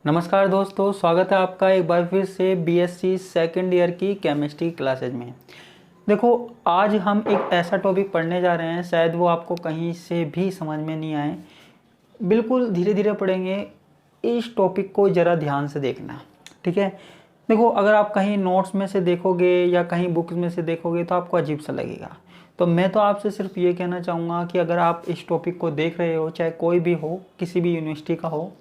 नमस्कार दोस्तों, स्वागत है आपका एक बार फिर से बीएससी सेकेंड ईयर की केमिस्ट्री क्लासेज में। देखो, आज हम एक ऐसा टॉपिक पढ़ने जा रहे हैं, शायद वो आपको कहीं से भी समझ में नहीं आए। बिल्कुल धीरे धीरे पढ़ेंगे, इस टॉपिक को ज़रा ध्यान से देखना, ठीक है। देखो, अगर आप कहीं नोट्स में से देखोगे या कहीं बुक्स में से देखोगे तो आपको अजीब सा लगेगा। तो मैं तो आपसे सिर्फ ये कहना चाहूँगा कि अगर आप इस टॉपिक को देख रहे हो, चाहे कोई भी हो, किसी भी यूनिवर्सिटी का हो,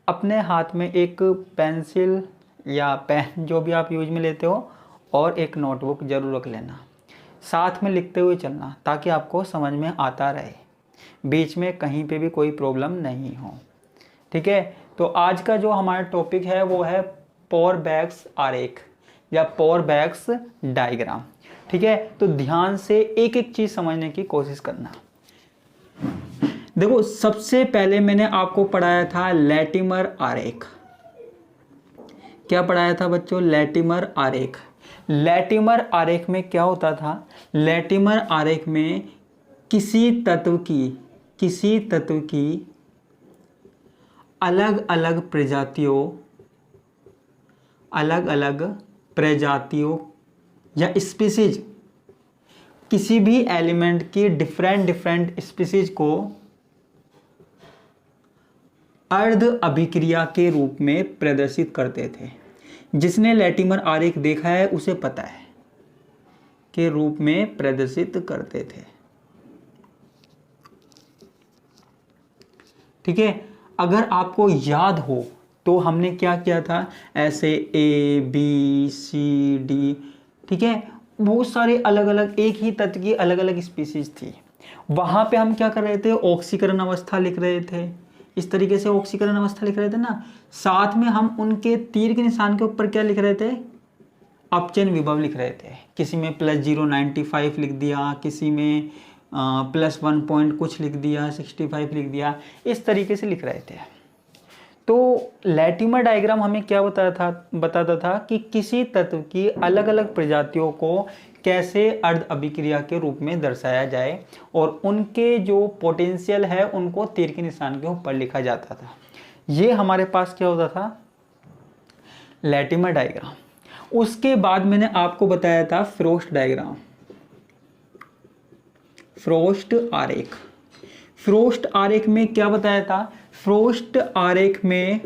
अपने हाथ में एक पेंसिल या पेन जो भी आप यूज में लेते हो और एक नोटबुक ज़रूर रख लेना, साथ में लिखते हुए चलना, ताकि आपको समझ में आता रहे, बीच में कहीं पे भी कोई प्रॉब्लम नहीं हो, ठीक है। तो आज का जो हमारा टॉपिक है वो है पोरबैक्स आरेख या पोरबैक्स डायग्राम, ठीक है। तो ध्यान से एक एक चीज़ समझने की कोशिश करना। देखो, सबसे पहले मैंने आपको पढ़ाया था लैटिमर आरेख। क्या पढ़ाया था बच्चों? लैटिमर आरेख। लैटिमर आरेख में क्या होता था? लैटिमर आरेख में किसी तत्व की अलग अलग प्रजातियों या स्पीसीज, किसी भी एलिमेंट की डिफरेंट स्पीसीज को अर्ध अभिक्रिया के रूप में प्रदर्शित करते थे। जिसने लैटिमर आरेख देखा है उसे पता है के रूप में प्रदर्शित करते थे, ठीक है। अगर आपको याद हो तो हमने क्या किया था, ऐसे ए बी सी डी, ठीक है, बहुत सारे अलग अलग एक ही तत्व की अलग अलग स्पीसीज थी। वहां पे हम क्या कर रहे थे? ऑक्सीकरण अवस्था लिख रहे थे, इस तरीके से ऑक्सीकरण अवस्था लिख रहे थे ना। साथ में हम उनके तीर के निशान के ऊपर क्या लिख रहे थे? अपचयन विभव लिख रहे थे। किसी में +0.95 लिख दिया, किसी में +1 पॉइंट कुछ लिख दिया, 65 लिख दिया, इस तरीके से लिख रहे थे। तो लैटिमर डायग्राम हमें क्या बताता था कि किसी तत्व की अलग अलग प्रजातियों को कैसे अर्ध अभिक्रिया के रूप में दर्शाया जाए और उनके जो पोटेंशियल है उनको तीर के निशान के ऊपर लिखा जाता था। ये हमारे पास क्या होता था? Latimer diagram. उसके बाद मैंने आपको बताया था फ्रोस्ट डायग्राम, फ्रोस्ट आरेख। फ्रोस्ट आरेख में क्या बताया था? फ्रोस्ट आरेख में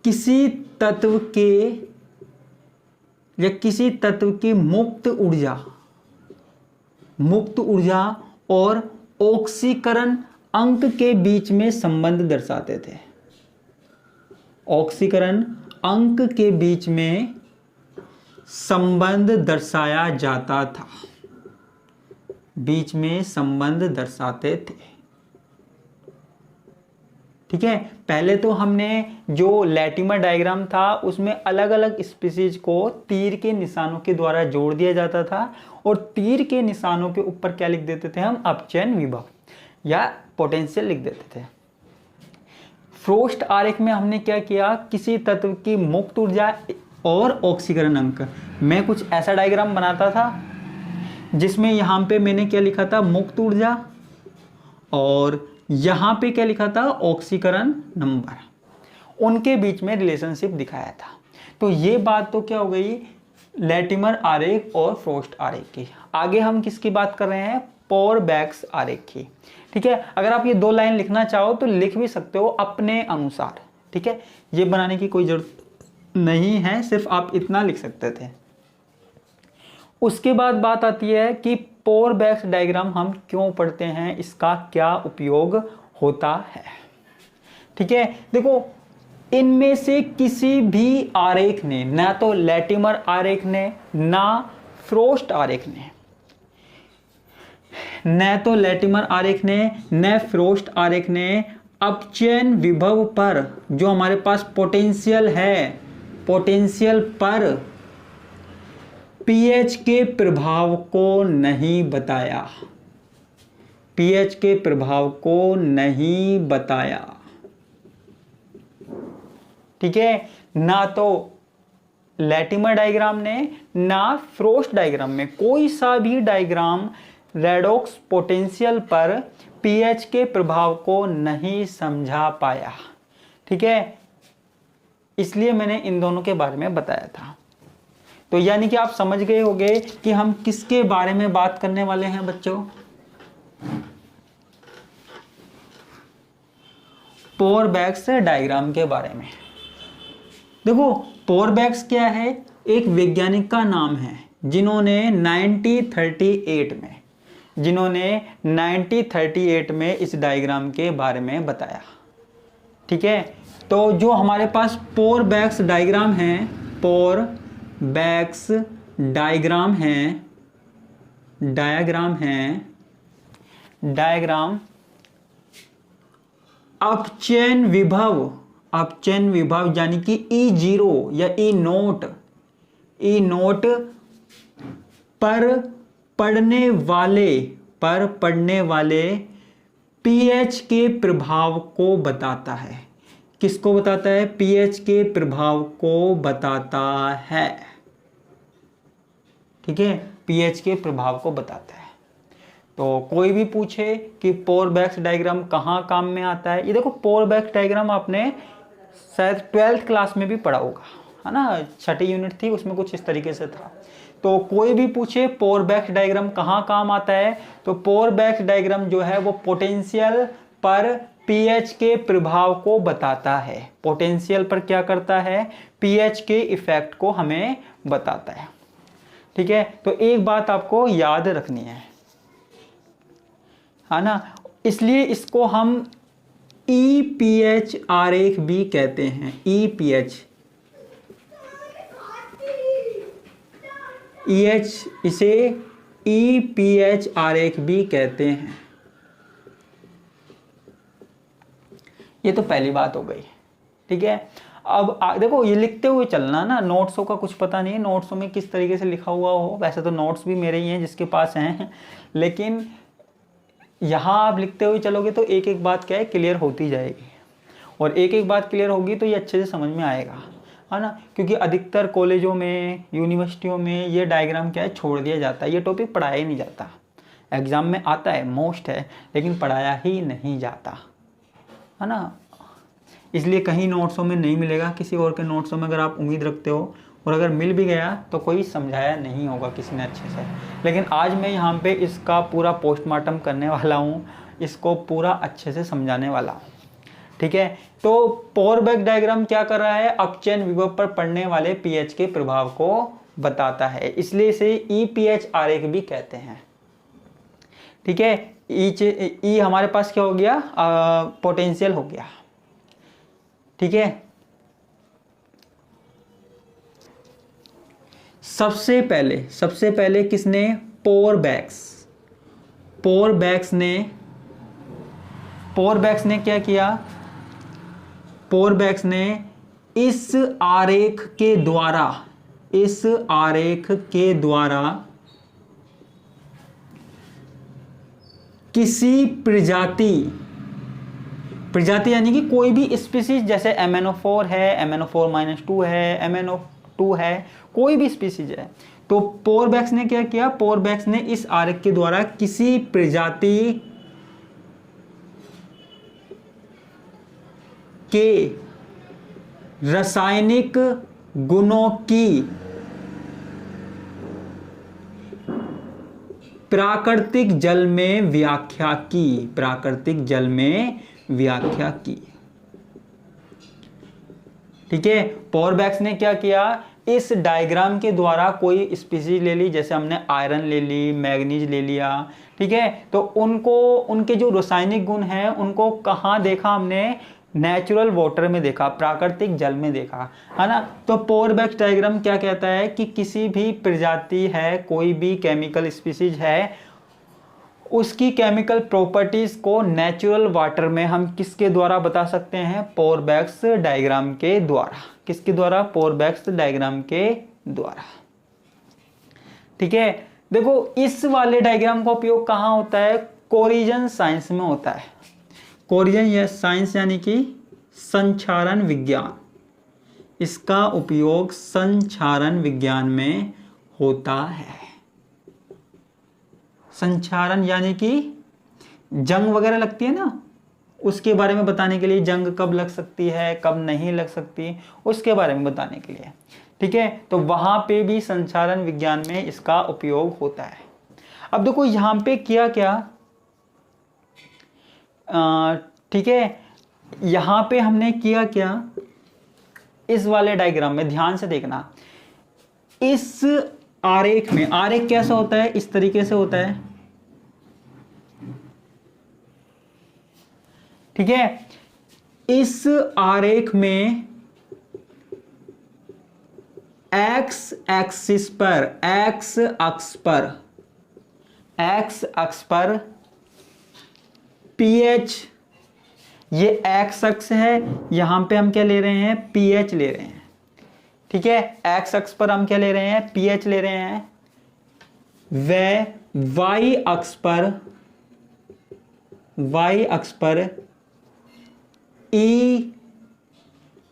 किसी तत्व की मुक्त ऊर्जा और ऑक्सीकरण अंक के बीच में संबंध दर्शाते थे। ऑक्सीकरण अंक के बीच में संबंध दर्शाया जाता था, बीच में संबंध दर्शाते थे, ठीक है। पहले तो हमने जो लैटिमर डायग्राम था उसमें अलग अलग स्पीसीज को तीर के निशानों के द्वारा जोड़ दिया जाता था और तीर के निशानों के ऊपर क्या लिख देते थे हम? अपचयन विभव या पोटेंशियल लिख देते थे। फ्रोस्ट आरेख में हमने क्या किया? किसी तत्व की मुक्त ऊर्जा और ऑक्सीकरण अंक। मैं कुछ ऐसा डायग्राम बनाता था जिसमें यहां पे मैंने क्या लिखा था? मुक्त ऊर्जा, और यहां पे क्या लिखा था? ऑक्सीकरण नंबर। उनके बीच में रिलेशनशिप दिखाया था। तो ये बात तो क्या हो गई? लैटिमर आरेख और फ्रोस्ट आरेख की। आगे हम किसकी बात कर रहे हैं? पोरबैक्स आरेख की, ठीक है। अगर आप ये 2 लाइन लिखना चाहो तो लिख भी सकते हो अपने अनुसार, ठीक है। ये बनाने की कोई जरूरत नहीं है, सिर्फ आप इतना लिख सकते थे। उसके बाद बात आती है कि पोरबैक्स डायग्राम हम क्यों पढ़ते हैं, इसका क्या उपयोग होता है, ठीक है। देखो, इनमें से किसी भी आरेख ने, ना तो लैटिमर आरेख ने, ना फ्रोस्ट आरेख ने, न तो लैटिमर आरेख ने न फ्रोस्ट आरेख ने अपचयन विभव पर, जो हमारे पास पोटेंशियल है, पोटेंशियल पर पीएच के प्रभाव को नहीं बताया, पीएच के प्रभाव को नहीं बताया, ठीक है। ना तो लैटिमर डायग्राम ने ना फ्रोस्ट डायग्राम में, कोई सा भी डायग्राम रेडॉक्स पोटेंशियल पर पीएच के प्रभाव को नहीं समझा पाया। ठीक है, इसलिए मैंने इन दोनों के बारे में बताया था। तो यानी कि आप समझ गए होंगे कि हम किसके बारे में बात करने वाले हैं बच्चों, पोरबैक्स डायग्राम के बारे में। देखो पोरबैक्स क्या है, एक वैज्ञानिक का नाम है जिन्होंने 1938 में इस डायग्राम के बारे में बताया। ठीक है, तो जो हमारे पास पोरबैक्स डायग्राम डायग्राम अपचयन विभव यानी कि E0 या E नोट पर पड़ने वाले पीएच के प्रभाव को बताता है। किसको बताता है? पीएच के प्रभाव को बताता है। ठीक है, पीएच के प्रभाव को बताता है। तो कोई भी पूछे कि पोरबैक्स डायग्राम कहाँ काम में आता है, ये देखो पोरबैक्स डायग्राम आपने शायद 12th क्लास में भी पढ़ा होगा, है ना, छठी यूनिट थी उसमें कुछ इस तरीके से था। तो कोई भी पूछे पोरबैक्स डायग्राम कहाँ काम आता है, तो पोरबैक्स डायग्राम जो है वो पोटेंशियल पर पीएच के प्रभाव को बताता है। पोटेंशियल पर क्या करता है? पीएच के इफेक्ट को हमें बताता है। ठीक है, तो एक बात आपको याद रखनी है ना, इसलिए इसको हम EPH आरेख भी कहते हैं। EPH इसे EPH आरेख भी कहते हैं। ये तो पहली बात हो गई। ठीक है, अब देखो ये लिखते हुए चलना ना, नोट्सों का कुछ पता नहीं है नोट्सों में किस तरीके से लिखा हुआ हो। वैसे तो नोट्स भी मेरे ही हैं जिसके पास हैं, लेकिन यहाँ आप लिखते हुए चलोगे तो एक एक बात क्या है क्लियर होती जाएगी, और एक एक बात क्लियर होगी तो ये अच्छे से समझ में आएगा, है ना। क्योंकि अधिकतर कॉलेजों में, यूनिवर्सिटियों में ये डायग्राम क्या है छोड़ दिया जाता है, ये टॉपिक पढ़ाया ही नहीं जाता। एग्जाम में आता है, मोस्ट है, लेकिन पढ़ाया ही नहीं जाता, है ना। इसलिए कहीं नोट्सों में नहीं मिलेगा, किसी और के नोट्सों में अगर आप उम्मीद रखते हो, और अगर मिल भी गया तो कोई समझाया नहीं होगा किसी ने अच्छे से। लेकिन आज मैं यहाँ पे इसका पूरा पोस्टमार्टम करने वाला हूँ, इसको पूरा अच्छे से समझाने वाला हूँ। ठीक है, तो पोरबैक्स डायग्राम क्या कर रहा है? अपचयन विभव पर पड़ने वाले पीएच के प्रभाव को बताता है, इसलिए इसे EPH आरेख भी कहते हैं। ठीक है, ई हमारे पास क्या हो गया? पोटेंशियल हो गया। ठीक है, सबसे पहले किसने? पोरबैक्स ने क्या किया? पोरबैक्स ने इस आरेख के द्वारा किसी प्रजाति यानी कि कोई भी स्पीसीज, जैसे MnO4 है, MnO4-2 है, MnO2 है, कोई भी स्पीसीज है, तो पोरबैक्स ने क्या किया? पोरबैक्स ने इस आरेख के द्वारा किसी प्रजाति के रासायनिक गुणों की प्राकृतिक जल में व्याख्या की। ठीक है, पोरबैक्स ने क्या किया? इस डायग्राम के द्वारा कोई स्पीसीज ले ली, जैसे हमने आयरन ले ली, मैग्नीज ले लिया। ठीक है, तो उनके जो रासायनिक गुण हैं उनको कहाँ देखा हमने? नेचुरल वाटर में देखा, प्राकृतिक जल में देखा, है ना। तो पोरबैक्स डायग्राम क्या कहता है कि किसी भी प्रजाति है, कोई भी केमिकल स्पीसीज है, उसकी केमिकल प्रॉपर्टीज को नेचुरल वाटर में हम किसके द्वारा बता सकते हैं? पोरबैक्स डायग्राम के द्वारा। किसके द्वारा? पोरबैक्स डायग्राम के द्वारा। ठीक है, देखो इस वाले डायग्राम का उपयोग कहाँ होता है? कोरिजन साइंस में होता है। कोरिजन या साइंस यानी कि संचारण विज्ञान, इसका उपयोग संचारण विज्ञान में होता है। संचारण यानी कि जंग वगैरह लगती है ना, उसके बारे में बताने के लिए, जंग कब लग सकती है कब नहीं लग सकती उसके बारे में बताने के लिए। ठीक है, तो वहां पे भी संचारण विज्ञान में इसका उपयोग होता है। अब देखो यहां पे किया क्या, ठीक है, यहां पे हमने किया क्या, इस वाले डायग्राम में ध्यान से देखना, इस आरेख में, आरेख कैसा होता है, इस तरीके से होता है। ठीक है, इस आरेख में एक्स एक्सिस पर, एक्स अक्ष पर, एक्स अक्ष पर पीएच, ये एक्स अक्ष है, यहां पे हम क्या ले रहे हैं, पीएच ले रहे हैं। ठीक है, एक्स अक्ष पर हम क्या ले रहे हैं, पीएच ले रहे हैं। व वाई अक्ष पर, वाई अक्ष पर ई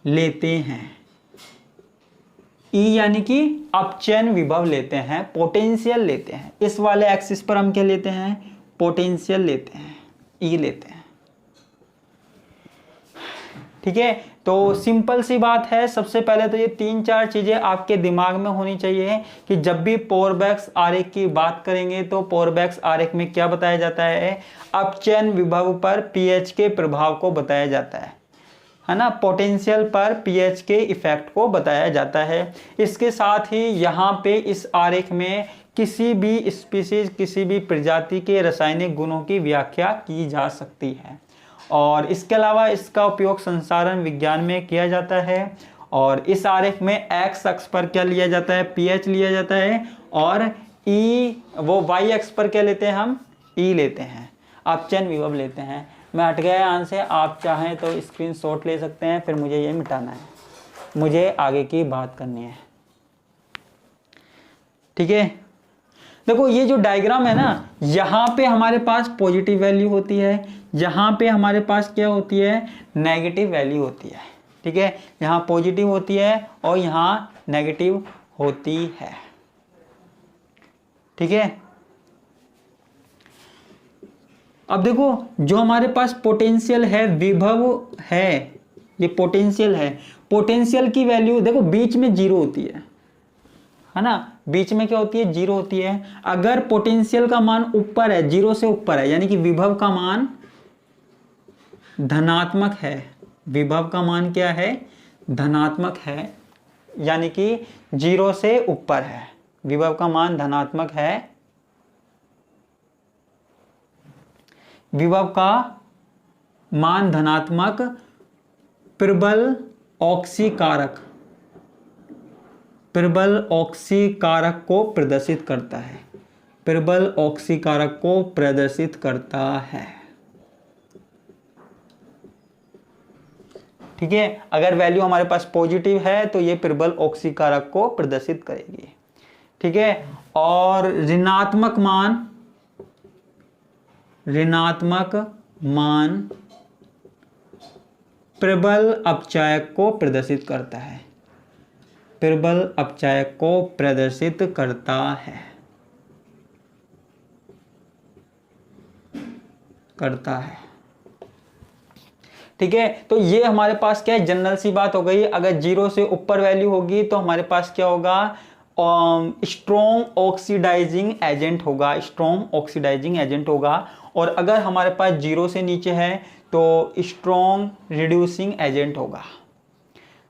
लेते हैं। ई यानी कि अपचयन विभव लेते हैं, पोटेंशियल लेते हैं। इस वाले एक्सिस पर हम क्या लेते हैं, पोटेंशियल लेते हैं, ई लेते हैं। ठीक है, तो सिंपल सी बात है। सबसे पहले तो ये 3-4 चीजें आपके दिमाग में होनी चाहिए कि जब भी पोरबैक्स आरेख की बात करेंगे तो पोरबैक्स आरेख में क्या बताया जाता है, अपचयन विभव पर पीएच के प्रभाव को बताया जाता है ना, पोटेंशियल पर पीएच के इफेक्ट को बताया जाता है। इसके साथ ही यहाँ पे इस आरेख में किसी भी स्पीशीज, किसी भी प्रजाति के रासायनिक गुणों की व्याख्या की जा सकती है, और इसके अलावा इसका उपयोग संसारण विज्ञान में किया जाता है। और इस आरेख में एक्स अक्ष पर क्या लिया जाता है, पीएच लिया जाता है, और ई वो वाई अक्ष पर क्या लेते हैं, हम ई लेते हैं, अपचयन विभव लेते हैं। मैं हट गया यहाँ से, आप चाहें तो स्क्रीनशॉट ले सकते हैं, फिर मुझे ये मिटाना है, मुझे आगे की बात करनी है। ठीक है, देखो ये जो डायग्राम है ना, यहाँ पे हमारे पास पॉजिटिव वैल्यू होती है, यहाँ पे हमारे पास क्या होती है, नेगेटिव वैल्यू होती है। ठीक है, यहाँ पॉजिटिव होती है और यहाँ नेगेटिव होती है। ठीक है, अब देखो जो हमारे पास पोटेंशियल है, विभव है, ये पोटेंशियल है, पोटेंशियल की वैल्यू देखो बीच में 0 होती है ना, बीच में क्या होती है, 0 होती है। अगर पोटेंशियल का मान ऊपर है, 0 से ऊपर है, यानी कि विभव का मान धनात्मक है, विभव का मान क्या है, धनात्मक है, यानी कि 0 से ऊपर है, विभव का मान धनात्मक है, विभव का मान धनात्मक, प्रबल ऑक्सीकारक, प्रबल ऑक्सीकारक को प्रदर्शित करता है, प्रबल ऑक्सीकारक को प्रदर्शित करता है। ठीक है, अगर वैल्यू हमारे पास पॉजिटिव है तो ये प्रबल ऑक्सीकारक को प्रदर्शित करेगी। ठीक है, और ऋणात्मक मान, ऋणात्मक मान प्रबल अपचायक को प्रदर्शित करता है, प्रबल अपचायक को प्रदर्शित करता है, करता है। ठीक है, तो ये हमारे पास क्या है, जनरल सी बात हो गई। अगर 0 से ऊपर वैल्यू होगी तो हमारे पास क्या होगा, स्ट्रॉन्ग ऑक्सीडाइजिंग एजेंट होगा, स्ट्रॉन्ग ऑक्सीडाइजिंग एजेंट होगा। और अगर हमारे पास 0 से नीचे है तो स्ट्रॉन्ग रिड्यूसिंग एजेंट होगा।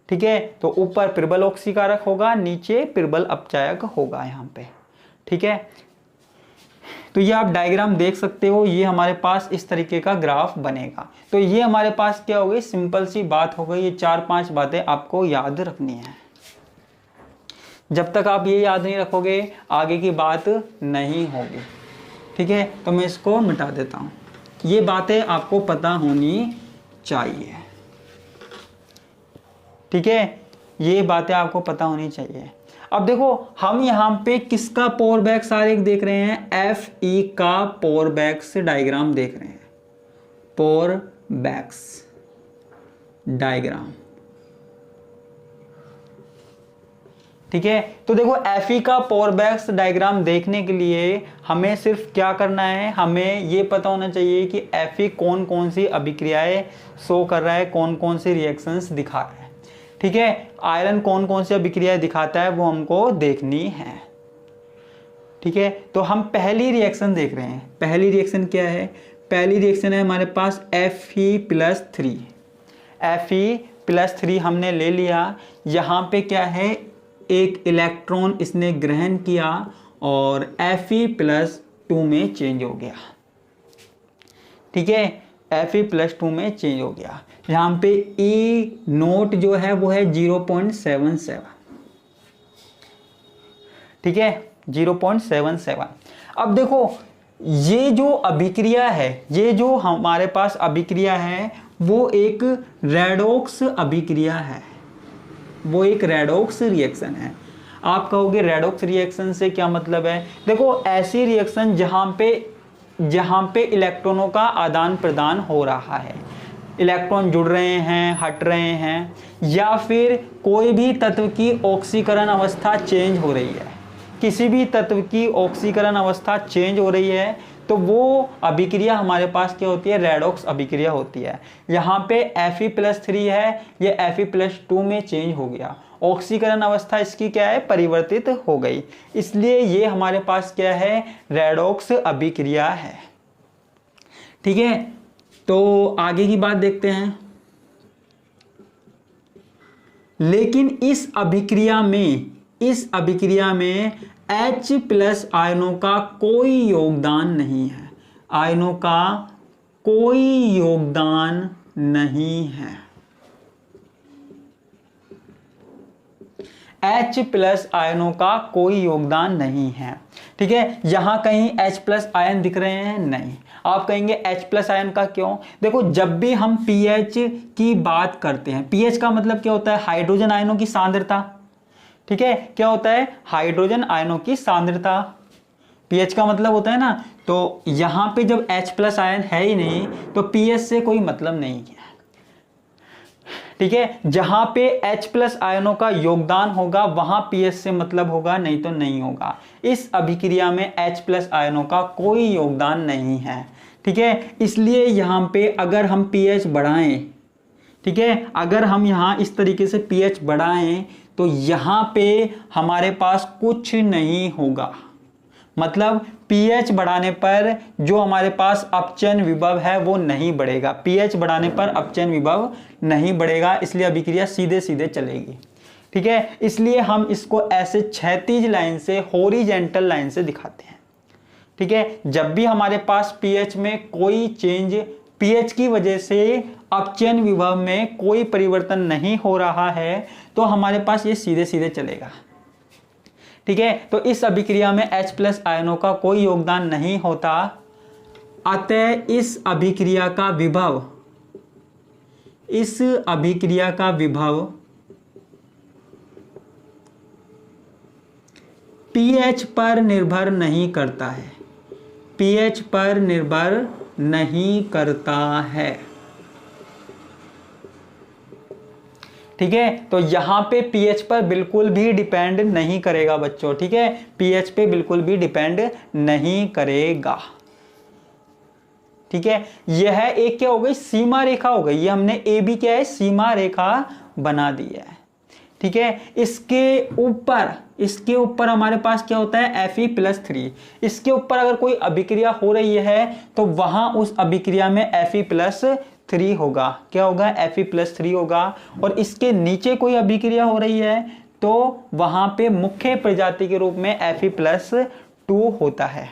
ठीक है, तो ऊपर प्रबल ऑक्सीकारक होगा, नीचे प्रबल अपचायक होगा यहाँ पे। ठीक है, तो ये आप डायग्राम देख सकते हो, ये हमारे पास इस तरीके का ग्राफ बनेगा। तो ये हमारे पास क्या हो गई, सिंपल सी बात हो गई। ये 4-5 बातें आपको याद रखनी है। जब तक आप ये याद नहीं रखोगे आगे की बात नहीं होगी। ठीक है, तो मैं इसको मिटा देता हूँ। ये बातें आपको पता होनी चाहिए। ठीक है, ये बातें आपको पता होनी चाहिए। अब देखो हम यहाँ पे किसका पोरबैक्स आरेख देख रहे हैं, एफ ई का पोरबैक्स डायग्राम देख रहे हैं, पोरबैक्स डायग्राम। ठीक है, तो देखो Fe का पोरबॉक्स डायग्राम देखने के लिए हमें सिर्फ क्या करना है, हमें ये पता होना चाहिए कि Fe कौन कौन सी अभिक्रियाएं शो कर रहा है, कौन कौन सी रिएक्शंस दिखा रहा है। ठीक है, आयरन कौन कौन सी अभिक्रियाएं दिखाता है वो हमको देखनी है। ठीक है, तो हम पहली रिएक्शन देख रहे हैं। पहली रिएक्शन क्या है? पहली रिएक्शन है हमारे पास Fe+3। Fe+3 हमने ले लिया। यहाँ पे क्या है, एक इलेक्ट्रॉन इसने ग्रहण किया और Fe+2 में चेंज हो गया। ठीक है, Fe+2 में चेंज हो गया। यहाँ पे E0 जो है वो है 0.77। ठीक है, 0.77। अब देखो ये जो अभिक्रिया है, ये जो हमारे पास अभिक्रिया है वो एक रेडॉक्स अभिक्रिया है, वो एक रेडॉक्स रिएक्शन है। आप कहोगे रेडॉक्स रिएक्शन से क्या मतलब है? देखो ऐसी रिएक्शन जहाँ पे इलेक्ट्रॉनों का आदान प्रदान हो रहा है, इलेक्ट्रॉन जुड़ रहे हैं, हट रहे हैं, या फिर कोई भी तत्व की ऑक्सीकरण अवस्था चेंज हो रही है, किसी भी तत्व की ऑक्सीकरण अवस्था चेंज हो रही है, तो वो अभिक्रिया हमारे पास क्या होती है? रेडॉक्स अभिक्रिया होती है। यहाँ पे Fe+3 है, ये Fe+2 में चेंज हो गया, ऑक्सीकरण अवस्था इसकी क्या है? परिवर्तित हो गई, इसलिए ये हमारे पास क्या है? रेडॉक्स अभिक्रिया है। ठीक है, तो आगे की बात देखते हैं। लेकिन इस अभिक्रिया में H+ आयनों का कोई योगदान नहीं है, आयनों का कोई योगदान नहीं है। H+ आयनों का कोई योगदान नहीं है। ठीक है, यहां कहीं H+ आयन दिख रहे हैं? नहीं। आप कहेंगे H+ आयन का क्यों? देखो जब भी हम pH की बात करते हैं, pH का मतलब क्या होता है? हाइड्रोजन आयनों की सांद्रता। ठीक है, क्या होता है? हाइड्रोजन आयनों की सांद्रता, pH का मतलब होता है ना। तो यहां पे जब H+ आयन है ही नहीं तो pH से कोई मतलब नहीं है। ठीक है, जहां पे H+ आयनों का योगदान होगा वहां pH से मतलब होगा, नहीं तो नहीं होगा। इस अभिक्रिया में H+ आयनों का कोई योगदान नहीं है। ठीक है, इसलिए यहां पे अगर हम pH बढ़ाएं, ठीक है, अगर हम यहां इस तरीके से pH बढ़ाएं तो यहां पे हमारे पास कुछ नहीं होगा। मतलब pH बढ़ाने पर जो हमारे पास अपचयन विभव है वो नहीं बढ़ेगा, pH बढ़ाने पर अपचयन विभव नहीं बढ़ेगा, इसलिए अभिक्रिया सीधे सीधे चलेगी। ठीक है, इसलिए हम इसको ऐसे क्षैतिज लाइन से, हॉरिजॉन्टल लाइन से दिखाते हैं। ठीक है, जब भी हमारे पास pH में कोई चेंज, pH की वजह से अपचयन विभव में कोई परिवर्तन नहीं हो रहा है तो हमारे पास ये सीधे सीधे चलेगा। ठीक है, तो इस अभिक्रिया में H+ आयनों का कोई योगदान नहीं होता, अतः इस अभिक्रिया का विभव pH पर निर्भर नहीं करता है, pH पर निर्भर नहीं करता है। ठीक है, तो यहां पे pH पर बिल्कुल भी डिपेंड नहीं करेगा बच्चों। ठीक है, pH पे बिल्कुल भी डिपेंड नहीं करेगा। ठीक है, यह एक क्या हो गई? सीमा रेखा हो गई। ये हमने AB क्या है? सीमा रेखा बना दी है। ठीक है, इसके ऊपर हमारे पास क्या होता है? Fe+3। इसके ऊपर अगर कोई अभिक्रिया हो रही है तो वहां उस अभिक्रिया में Fe+3 होगा। क्या होगा? Fe+3 होगा। और इसके नीचे कोई अभिक्रिया हो रही है तो वहां पे मुख्य प्रजाति के रूप में Fe+2 होता है।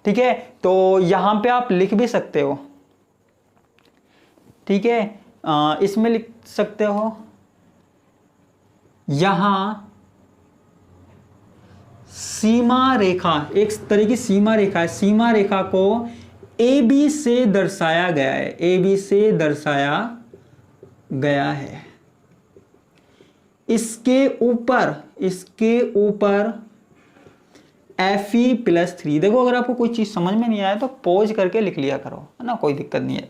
ठीक है, तो यहां पे आप लिख भी सकते हो। ठीक है, इसमें लिख सकते हो, यहां सीमा रेखा, एक तरह की सीमा रेखा है, सीमा रेखा को AB से दर्शाया गया है, AB से दर्शाया गया है। इसके ऊपर Fe+3। देखो अगर आपको कोई चीज समझ में नहीं आया तो पॉज करके लिख लिया करो, है ना, कोई दिक्कत नहीं है,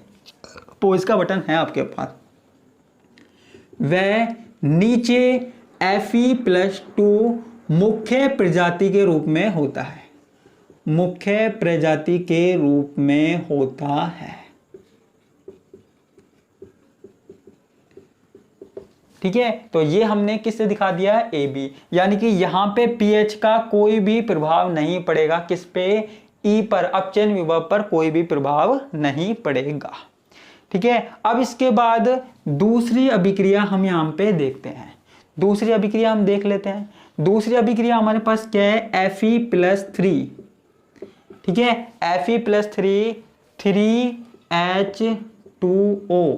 पॉज का बटन है आपके पास। वह नीचे Fe+2 मुख्य प्रजाति के रूप में होता है, मुख्य प्रजाति के रूप में होता है। ठीक है, तो ये हमने किससे दिखा दिया है, AB, यानी कि यहां पे pH का कोई भी प्रभाव नहीं पड़ेगा, किस पे, E पर, अपचयन विभव पर कोई भी प्रभाव नहीं पड़ेगा। ठीक है, अब इसके बाद दूसरी अभिक्रिया हम यहाँ पे देखते हैं, दूसरी अभिक्रिया हम देख लेते हैं। दूसरी अभिक्रिया हमारे पास क्या है, Fe+3। ठीक है, Fe+3 3H2O,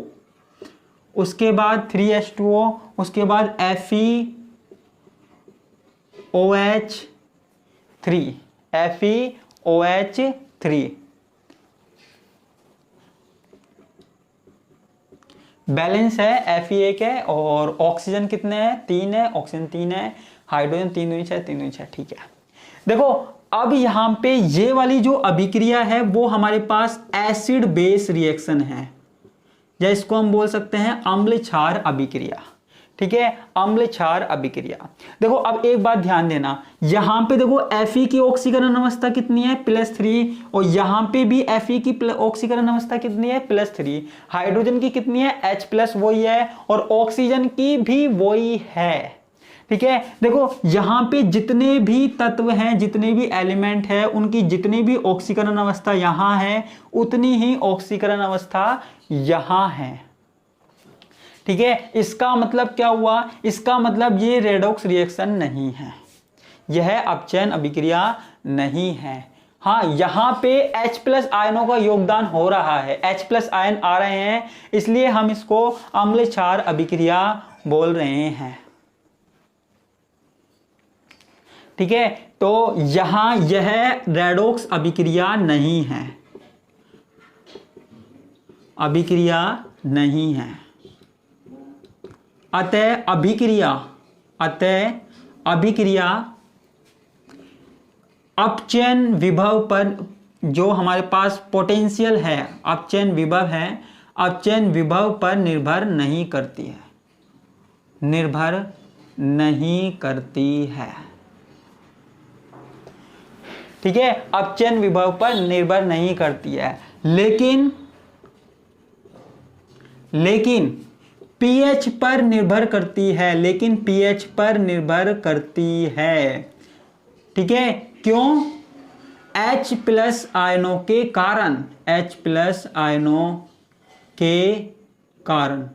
उसके बाद 3H2O, उसके बाद FeOH3 बैलेंस है, Fe एक है और ऑक्सीजन कितने हैं, 3 है, ऑक्सीजन 3 है, हाइड्रोजन 3 दूनी 6, 3 दूनी 6। ठीक है, देखो अब यहां पे ये वाली जो अभिक्रिया है वो हमारे पास एसिड बेस रिएक्शन है, या इसको हम बोल सकते हैं अम्ल क्षार अभिक्रिया। ठीक है, अम्ल क्षार अभिक्रिया। देखो अब एक बात ध्यान देना, यहां पे देखो Fe की ऑक्सीकरण अवस्था कितनी है, +3, और यहां पे भी Fe की ऑक्सीकरण अवस्था कितनी है, +3। हाइड्रोजन की कितनी है, H+ वही है, और ऑक्सीजन की भी वही है। ठीक है, देखो यहां पे जितने भी तत्व हैं, जितने भी एलिमेंट है, उनकी जितनी भी ऑक्सीकरण अवस्था यहां है, उतनी ही ऑक्सीकरण अवस्था यहां है। ठीक है, इसका मतलब क्या हुआ, इसका मतलब ये रेडॉक्स रिएक्शन नहीं है, यह अपचयन अभिक्रिया नहीं है। हाँ, यहां पे H+ आयनों का योगदान हो रहा है, H+ आयन आ रहे हैं, इसलिए हम इसको अम्ल क्षार अभिक्रिया बोल रहे हैं। ठीक है, तो यहां यह रेडॉक्स अभिक्रिया नहीं है, अभिक्रिया नहीं है। अतः अभिक्रिया अपचयन विभव पर जो हमारे पास पोटेंशियल है, अपचयन विभव है, अपचयन विभव पर निर्भर नहीं करती है, निर्भर नहीं करती है। ठीक है, अपचयन विभव पर निर्भर नहीं करती है, लेकिन pH पर निर्भर करती है, लेकिन pH पर निर्भर करती है। ठीक है, क्यों, H+ आयनों के कारण, H+ आयनों के कारण।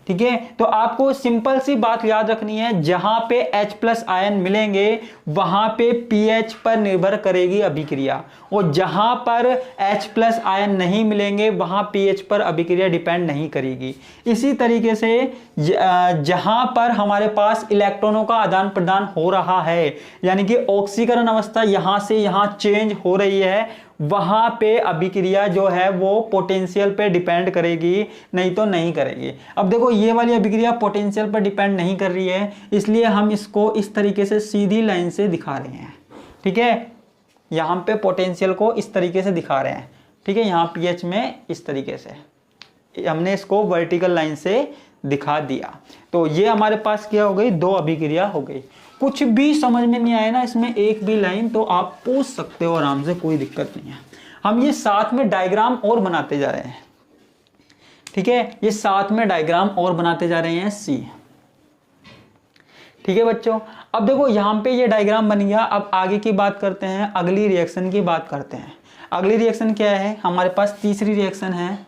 ठीक है, तो आपको सिंपल सी बात याद रखनी है, जहां पे H+ आयन मिलेंगे वहां पे pH पर निर्भर करेगी अभिक्रिया, और जहां पर H+ आयन नहीं मिलेंगे वहां pH पर अभिक्रिया डिपेंड नहीं करेगी। इसी तरीके से जहां पर हमारे पास इलेक्ट्रॉनों का आदान प्रदान हो रहा है, यानी कि ऑक्सीकरण अवस्था यहां से यहां चेंज हो रही है, वहां पे अभिक्रिया जो है वो पोटेंशियल पे डिपेंड करेगी, नहीं तो नहीं करेगी। अब देखो ये वाली अभिक्रिया पोटेंशियल पर डिपेंड नहीं कर रही है, इसलिए हम इसको इस तरीके से सीधी लाइन से दिखा रहे हैं। ठीक है, यहाँ पे पोटेंशियल को इस तरीके से दिखा रहे हैं। ठीक है, यहाँ pH में इस तरीके से हमने इसको वर्टिकल लाइन से दिखा दिया। तो ये हमारे पास क्या हो गई, दो अभिक्रिया हो गई। कुछ भी समझ में नहीं आए ना इसमें एक भी लाइन, तो आप पूछ सकते हो आराम से, कोई दिक्कत नहीं है। हम ये साथ में डायग्राम और बनाते जा रहे हैं। ठीक है, ये साथ में डायग्राम और बनाते जा रहे हैं C। ठीक है बच्चों, अब देखो यहां पे ये डायग्राम बन गया। अब आगे की बात करते हैं, अगली रिएक्शन की बात करते हैं। अगली रिएक्शन क्या है, हमारे पास तीसरी रिएक्शन है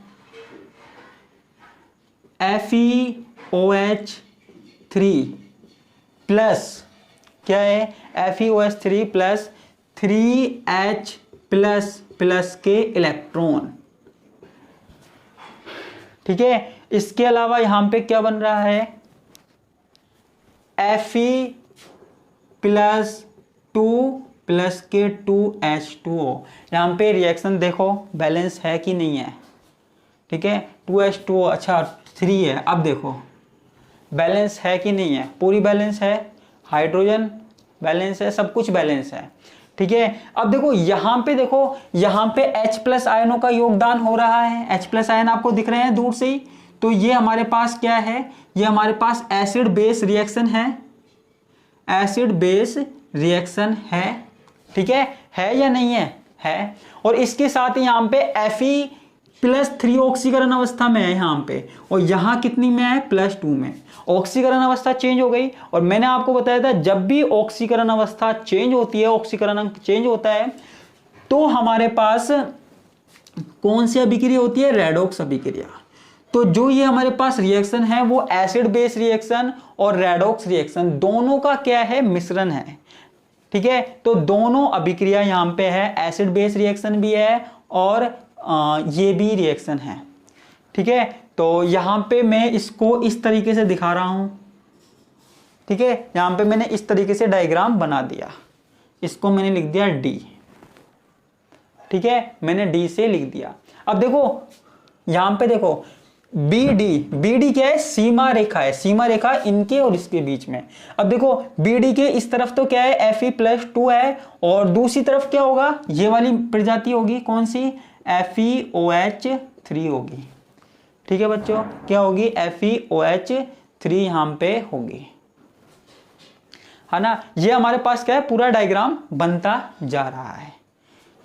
FeOH3 प्लस, क्या है, FeOH3 प्लस 3H++ के इलेक्ट्रॉन। ठीक है, इसके अलावा यहां पे क्या बन रहा है, Fe+2 प्लस के 2H2O। यहां पे रिएक्शन देखो बैलेंस है कि नहीं है। ठीक है, 2H2O, अच्छा 3 है। अब देखो बैलेंस है कि नहीं है, पूरी बैलेंस है, हाइड्रोजन बैलेंस है, सब कुछ बैलेंस है। ठीक है, अब देखो यहां पे H+ आयनों का योगदान हो रहा है। H+ आयन आपको दिख रहे हैं दूर से ही, तो ये हमारे पास क्या है, ये हमारे पास एसिड बेस रिएक्शन है, एसिड बेस रिएक्शन है, ठीक है या नहीं है। और इसके साथ ही यहाँ पे Fe+3 ऑक्सीकरण अवस्था में है यहाँ पे, और यहाँ कितनी में है, +2 में। ऑक्सीकरण अवस्था चेंज हो गई, और मैंने आपको बताया था जब भी ऑक्सीकरण अवस्था चेंज होती है, ऑक्सीकरण अंक चेंज होता है, तो हमारे पास कौन सी अभिक्रिया होती है, रेडॉक्स अभिक्रिया। तो जो ये हमारे पास रिएक्शन है वो एसिड बेस रिएक्शन और रेडॉक्स रिएक्शन दोनों का क्या है, मिश्रण है, ठीक है। तो दोनों अभिक्रिया यहाँ पे है, एसिड बेस रिएक्शन भी है और ये भी रिएक्शन है, ठीक है। तो यहाँ पे मैं इसको इस तरीके से दिखा रहा हूं, ठीक है। यहाँ पे मैंने इस तरीके से डायग्राम बना दिया, इसको मैंने लिख दिया D, ठीक है, मैंने D से लिख दिया। अब देखो यहाँ पे देखो BD क्या है, सीमा रेखा है, सीमा रेखा इनके और इसके बीच में। अब देखो BD के इस तरफ तो क्या है, Fe+2 है, और दूसरी तरफ क्या होगा, ये वाली प्रजाति होगी, कौन सी, FeOH3 होगी, ठीक है बच्चों, क्या होगी, FeOH3 यहाँ पे होगी, है ना। ये हमारे पास क्या है, पूरा डायग्राम बनता जा रहा है,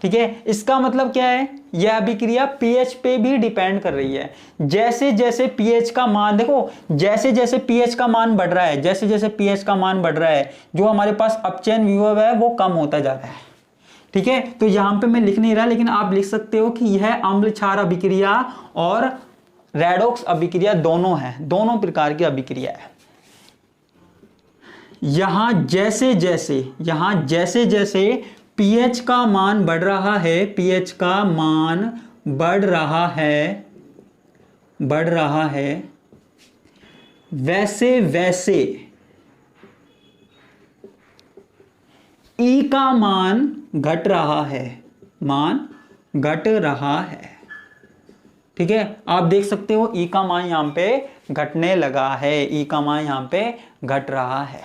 ठीक है। इसका मतलब क्या है, यह अभिक्रिया pH पे भी डिपेंड कर रही है। जैसे जैसे pH का मान, देखो जैसे जैसे pH का मान बढ़ रहा है, जैसे जैसे pH का मान बढ़ रहा है, जो हमारे पास अपचयन विभव है वो कम होता जा रहा है, ठीक है। तो यहां पे मैं लिख नहीं रहा, लेकिन आप लिख सकते हो कि यह अम्ल क्षार अभिक्रिया और रेडॉक्स अभिक्रिया दोनों है, दोनों प्रकार की अभिक्रिया है। यहां जैसे जैसे pH का मान बढ़ रहा है, pH का मान बढ़ रहा है, वैसे वैसे E का मान घट रहा है, ठीक है। आप देख सकते हो E का मान यहां पे घटने लगा है, E का मान यहां पे घट रहा है,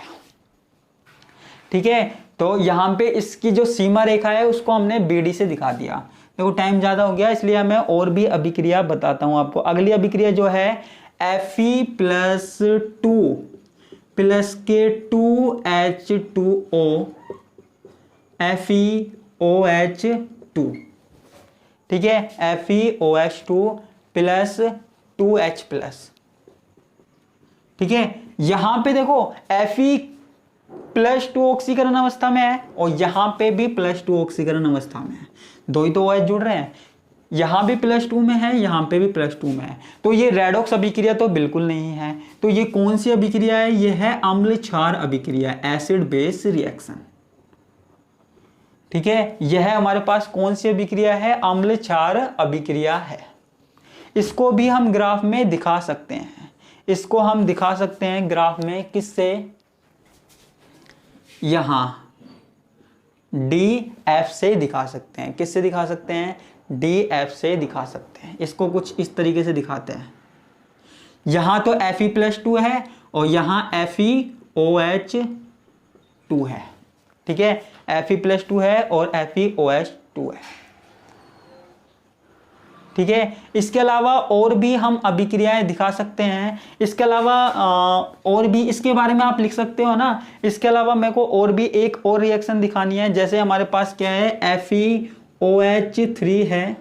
ठीक है। तो यहां पे इसकी जो सीमा रेखा है उसको हमने BD से दिखा दिया। देखो टाइम ज्यादा हो गया, इसलिए मैं और भी अभिक्रिया बताता हूं आपको। अगली अभिक्रिया जो है Fe+2 प्लस के 2H2O FeOH2, ठीक है, FeOH2 प्लस 2H+, ठीक है। यहां पे देखो Fe+2 ऑक्सीकरण अवस्था में है और यहां पे भी +2 ऑक्सीकरण अवस्था में है, दो ही तो OH जुड़ रहे हैं, यहां भी +2 में है, यहां पे भी +2 में है। तो ये रेडॉक्स अभिक्रिया तो बिल्कुल नहीं है। तो ये कौन सी अभिक्रिया है, ये है अम्ल क्षार अभिक्रिया, एसिड बेस रिएक्शन, ठीक है। यह हमारे पास कौन सी अभिक्रिया है, अम्ल क्षार अभिक्रिया है। इसको भी हम ग्राफ में दिखा सकते हैं, इसको हम दिखा सकते हैं ग्राफ में, किससे, यहां DF से दिखा सकते हैं। किससे दिखा सकते हैं, DF से दिखा सकते हैं। इसको कुछ इस तरीके से दिखाते हैं, यहां तो Fe+2 है और यहां FeOH2 है, ठीक है, Fe+2 है और FeOH2 है, ठीक है। इसके अलावा और भी हम अभिक्रियाएं दिखा सकते हैं। इसके अलावा और भी इसके बारे में आप लिख सकते हो ना। इसके अलावा मेरे को और भी एक और रिएक्शन दिखानी है। जैसे हमारे पास क्या है, FeOH3 है,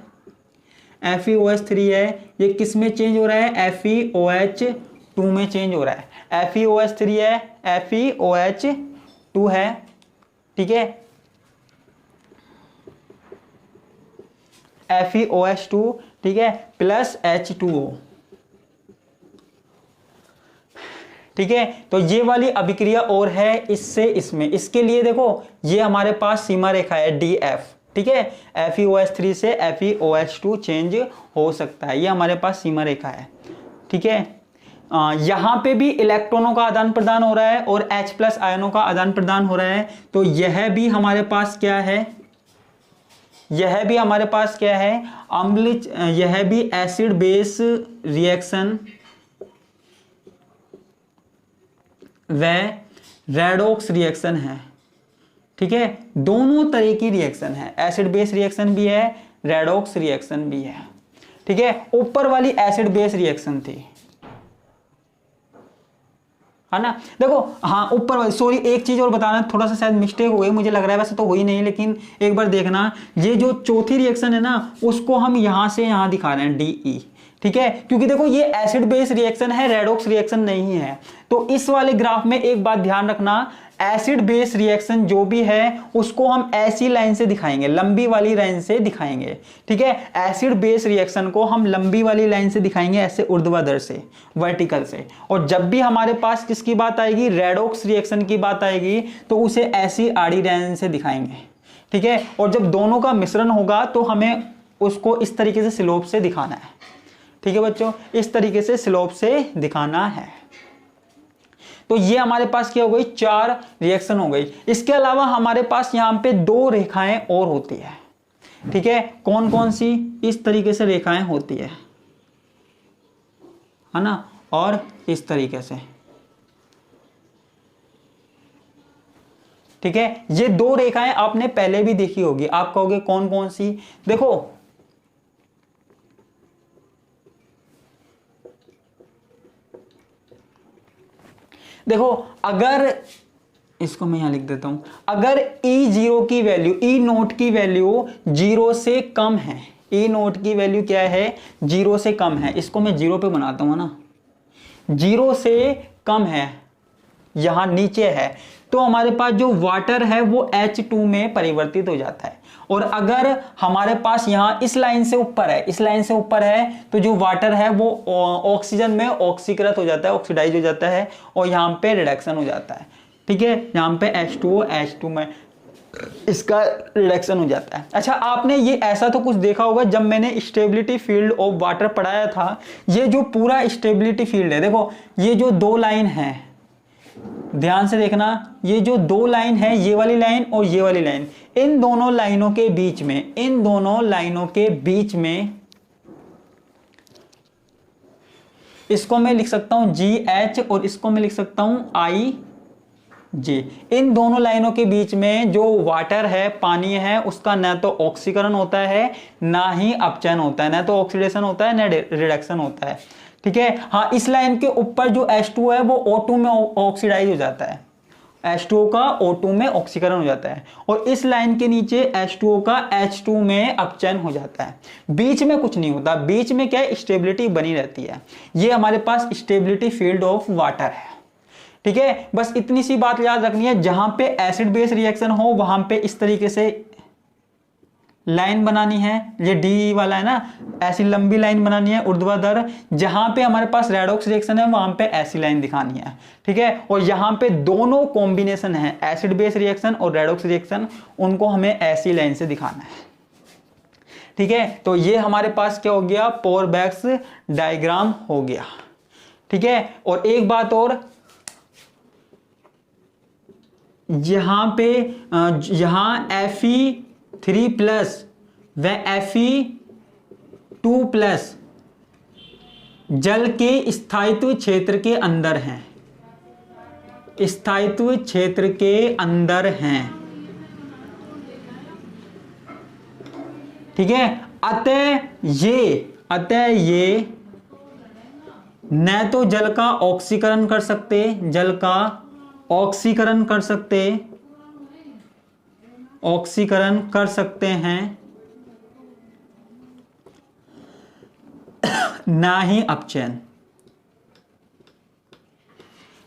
FeOH3 है, ये किस में चेंज हो रहा है, FeOH2 में चेंज हो रहा है। FeOH3 है, FeOH2 है, ठीक है, FeOH2, ठीक है, प्लस H2O, ठीक है। तो ये वाली अभिक्रिया और है इससे इसमें। इसके लिए देखो ये हमारे पास सीमा रेखा है DF, ठीक है, FeOH3 से FeOH2 चेंज हो सकता है, ये हमारे पास सीमा रेखा है, ठीक है। यहां पे भी इलेक्ट्रॉनों का आदान प्रदान हो रहा है और H+ आयनों का आदान प्रदान हो रहा है। तो यह भी हमारे पास क्या है, यह भी हमारे पास क्या है, यह भी एसिड बेस रिएक्शन व रेडॉक्स रिएक्शन है, ठीक है। दोनों तरह की रिएक्शन है, एसिड बेस रिएक्शन भी है, रेडॉक्स रिएक्शन भी है, ठीक है। ऊपर वाली एसिड बेस रिएक्शन थी, है ना। देखो हाँ ऊपर वाली, सॉरी एक चीज और बताना, थोड़ा सा शायद मिस्टेक हो गई मुझे लग रहा है, वैसे तो हुई नहीं, लेकिन एक बार देखना, ये जो चौथी रिएक्शन है ना उसको हम यहां से यहां दिखा रहे हैं DE, ठीक है, क्योंकि देखो ये एसिड बेस रिएक्शन है, रेडॉक्स रिएक्शन नहीं है। तो इस वाले ग्राफ में एक बात ध्यान रखना, एसिड बेस रिएक्शन जो भी है उसको हम ऐसी लाइन से दिखाएंगे, लंबी वाली लाइन से दिखाएंगे, ठीक है। एसिड बेस रिएक्शन को हम लंबी वाली लाइन से दिखाएंगे, ऐसे ऊर्ध्वाधर से, वर्टिकल से। और जब भी हमारे पास किसकी बात आएगी, रेडॉक्स रिएक्शन की बात आएगी, तो उसे ऐसी आड़ी लाइन से दिखाएंगे, ठीक है। और जब दोनों का मिश्रण होगा तो हमें उसको इस तरीके से स्लोप से दिखाना है, ठीक है बच्चों, इस तरीके से स्लोप से दिखाना है। तो ये हमारे पास क्या हो गई, 4 रिएक्शन हो गई। इसके अलावा हमारे पास यहां पे 2 रेखाएं और होती है, ठीक है। कौन कौन सी, इस तरीके से रेखाएं होती है ना, और इस तरीके से, ठीक है। ये 2 रेखाएं आपने पहले भी देखी होगी, आप कहोगे कौन कौन सी, देखो अगर इसको मैं यहां लिख देता हूं, अगर E0 की वैल्यू, E0 की वैल्यू 0 से कम है, E0 की वैल्यू क्या है, 0 से कम है, इसको मैं 0 पे बनाता हूं ना, 0 से कम है, यहां नीचे है, तो हमारे पास जो वाटर है वो H2 में परिवर्तित हो जाता है। और अगर हमारे पास यहां इस लाइन से ऊपर है, इस लाइन से ऊपर है, तो जो वाटर है वो ऑक्सीजन में ऑक्सीकृत हो जाता है, ऑक्सीडाइज हो जाता है, और यहां पे रिडक्शन हो जाता है, ठीक है। यहां पे H2 में इसका रिडक्शन हो जाता है। अच्छा आपने ये ऐसा तो कुछ देखा होगा, जब मैंने स्टेबिलिटी फील्ड ऑफ वाटर पढ़ाया था, ये जो पूरा स्टेबिलिटी फील्ड है, देखो ये जो 2 लाइन है, ध्यान से देखना, ये जो 2 लाइन है, ये वाली लाइन और ये वाली लाइन, इन दोनों लाइनों के बीच में, इन दोनों लाइनों के बीच में इसको मैं लिख सकता हूं GH और इसको मैं लिख सकता हूं IG। इन दोनों लाइनों के बीच में जो वाटर है, पानी है, उसका न तो ऑक्सीकरण होता है ना ही अपचयन होता है, ना तो ऑक्सीडेशन होता है ना रिडक्शन होता है, ठीक है। हाँ इस लाइन के ऊपर जो H2 है वो O2 में ऑक्सीडाइज हो जाता है, H2O का O2 में ऑक्सीकरण हो जाता है, और इस लाइन के नीचे H2O का H2 में अपचयन हो जाता है। बीच में कुछ नहीं होता, बीच में क्या है, स्टेबिलिटी बनी रहती है। ये हमारे पास स्टेबिलिटी फील्ड ऑफ वाटर है, ठीक है। बस इतनी सी बात याद रखनी है, जहां पे एसिड बेस रिएक्शन हो वहां पे इस तरीके से लाइन बनानी है, ये डी वाला है ना, ऐसी लंबी लाइन बनानी है ऊर्ध्वाधर। जहां पे हमारे पास रेडॉक्स रिएक्शन है वहां पे ऐसी लाइन दिखानी है, ठीक है। और यहां पे दोनों कॉम्बिनेशन है, एसिड बेस रिएक्शन और रेडॉक्स रिएक्शन, उनको हमें ऐसी लाइन से दिखाना है, ठीक है। तो ये हमारे पास क्या हो गया, पोरबैक्स डायग्राम हो गया, ठीक है। और एक बात और, यहां पे यहां Fe3+ व Fe2+ जल के स्थायित्व क्षेत्र के अंदर हैं, स्थायित्व क्षेत्र के अंदर हैं, ठीक है। अतः ये न तो जल का ऑक्सीकरण कर सकते, जल का ऑक्सीकरण कर सकते हैं, ना ही अपचयन,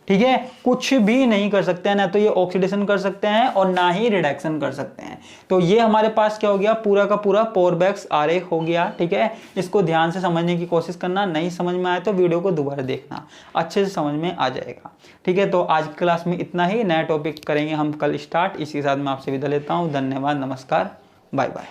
ठीक है। कुछ भी नहीं कर सकते हैं, ना तो ये ऑक्सीडेशन कर सकते हैं और ना ही रिडक्शन कर सकते हैं। तो ये हमारे पास क्या हो गया, पूरा का पूरा पोरबैक्स आरेख हो गया, ठीक है। इसको ध्यान से समझने की कोशिश करना, नहीं समझ में आए तो वीडियो को दोबारा देखना, अच्छे से समझ में आ जाएगा, ठीक है। तो आज की क्लास में इतना ही, नया टॉपिक करेंगे हम कल स्टार्ट। इसी के साथ मैं आपसे विदा लेता हूं, धन्यवाद, नमस्कार, बाय बाय।